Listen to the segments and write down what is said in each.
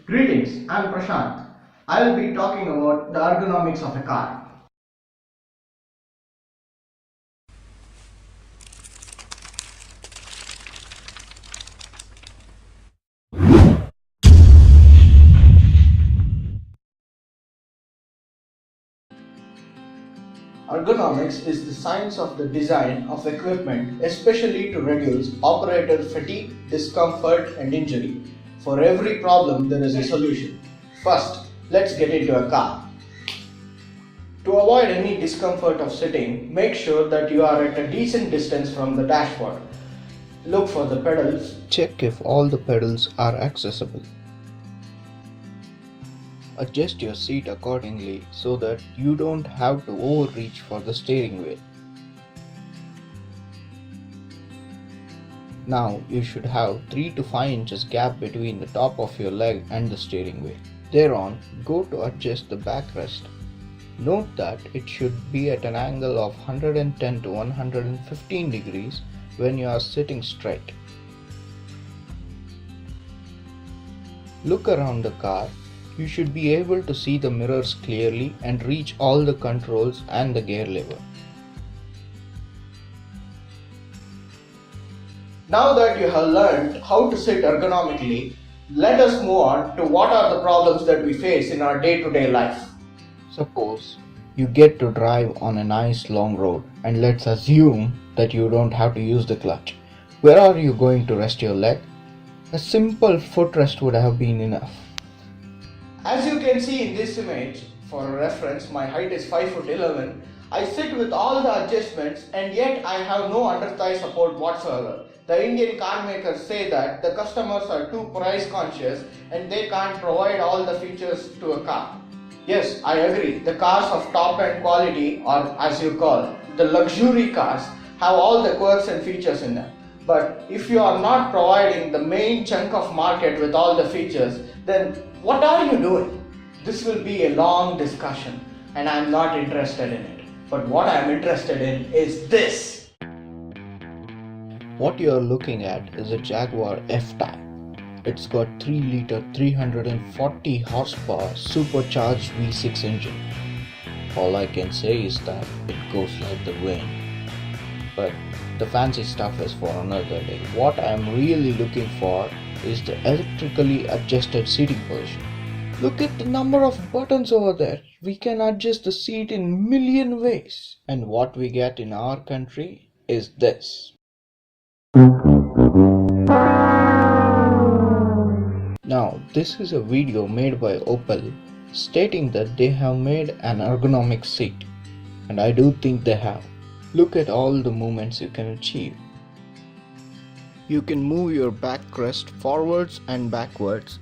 Greetings, I'm Prashant. I'll be talking about the ergonomics of a car. Ergonomics is the science of the design of equipment, especially to reduce operator fatigue, discomfort, and injury. For every problem, there is a solution. First, let's get into a car. To avoid any discomfort of sitting, make sure that you are at a decent distance from the dashboard. Look for the pedals. Check if all the pedals are accessible. Adjust your seat accordingly so that you don't have to overreach for the steering wheel. Now you should have 3 to 5 inches gap between the top of your leg and the steering wheel. Thereon, go to adjust the backrest. Note that it should be at an angle of 110 to 115 degrees when you are sitting straight. Look around the car. You should be able to see the mirrors clearly and reach all the controls and the gear lever. Now that you have learned how to sit ergonomically, let us move on to what are the problems that we face in our day-to-day life. Suppose you get to drive on a nice long road, and let's assume that you don't have to use the clutch. Where are you going to rest your leg? A simple footrest would have been enough. As you can see in this image, for reference, my height is 5'11". I sit with all the adjustments and yet I have no under-thigh support whatsoever. The Indian car makers say that the customers are too price conscious and they can't provide all the features to a car. Yes, I agree. The cars of top-end quality, or as you call, the luxury cars, have all the quirks and features in them. But if you are not providing the main chunk of market with all the features, then what are you doing? This will be a long discussion and I am not interested in it. But what I am interested in is this. What you are looking at is a Jaguar F-Type. It's got 3-liter 340 horsepower supercharged V6 engine. All I can say is that it goes like the wind. But the fancy stuff is for another day. What I am really looking for is the electrically adjusted seating position. Look at the number of buttons over there. We can adjust the seat in million ways. And what we get in our country is this. Now, this is a video made by Opel stating that they have made an ergonomic seat. And I do think they have. Look at all the movements you can achieve. You can move your backrest forwards and backwards.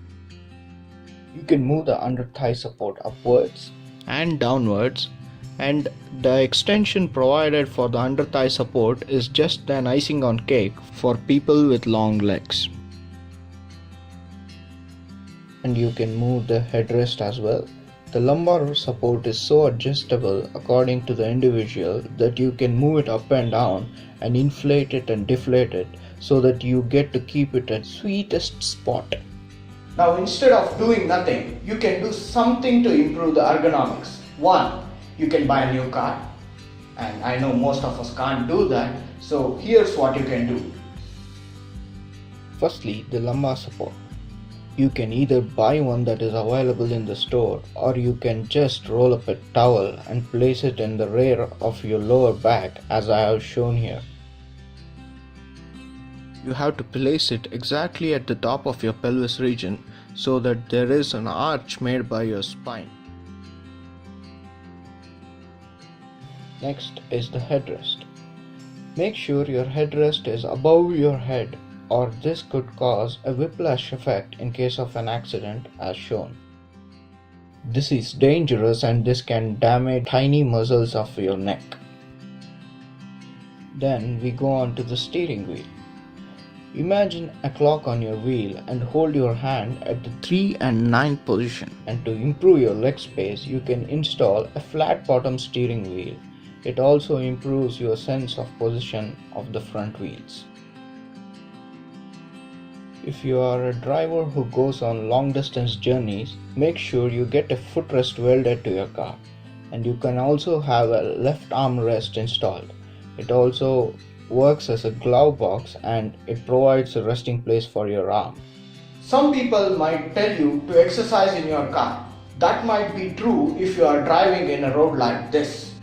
You can move the under thigh support upwards and downwards, and the extension provided for the under thigh support is just an icing on cake for people with long legs. And you can move the headrest as well. The lumbar support is so adjustable according to the individual that you can move it up and down and inflate it and deflate it so that you get to keep it at sweetest spot. Now instead of doing nothing, you can do something to improve the ergonomics. One, you can buy a new car. And I know most of us can't do that. So here's what you can do. Firstly, the lumbar support. You can either buy one that is available in the store, or you can just roll up a towel and place it in the rear of your lower back as I have shown here. You have to place it exactly at the top of your pelvis region so that there is an arch made by your spine. Next is the headrest. Make sure your headrest is above your head, or this could cause a whiplash effect in case of an accident as shown. This is dangerous and this can damage tiny muscles of your neck. Then we go on to the steering wheel. Imagine a clock on your wheel and hold your hand at the 3 and 9 position. And to improve your leg space, you can install a flat bottom steering wheel. It also improves your sense of position of the front wheels. If you are a driver who goes on long distance journeys, make sure you get a footrest welded to your car, and you can also have a left arm rest installed. It also works as a glove box and it provides a resting place for your arm. Some people might tell you to exercise in your car. That might be true if you are driving in a road like this.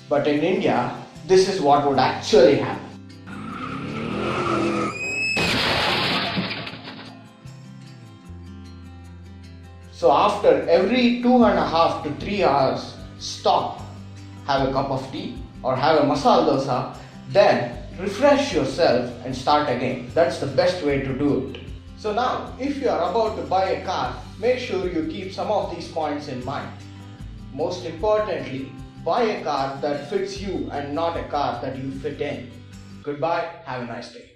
But in India, this is what would actually happen. So after every 2.5 to 3 hours, stop, have a cup of tea or have a masala dosa, then refresh yourself and start again. That's the best way to do it. So now, if you are about to buy a car, make sure you keep some of these points in mind. Most importantly, buy a car that fits you and not a car that you fit in. Goodbye, have a nice day.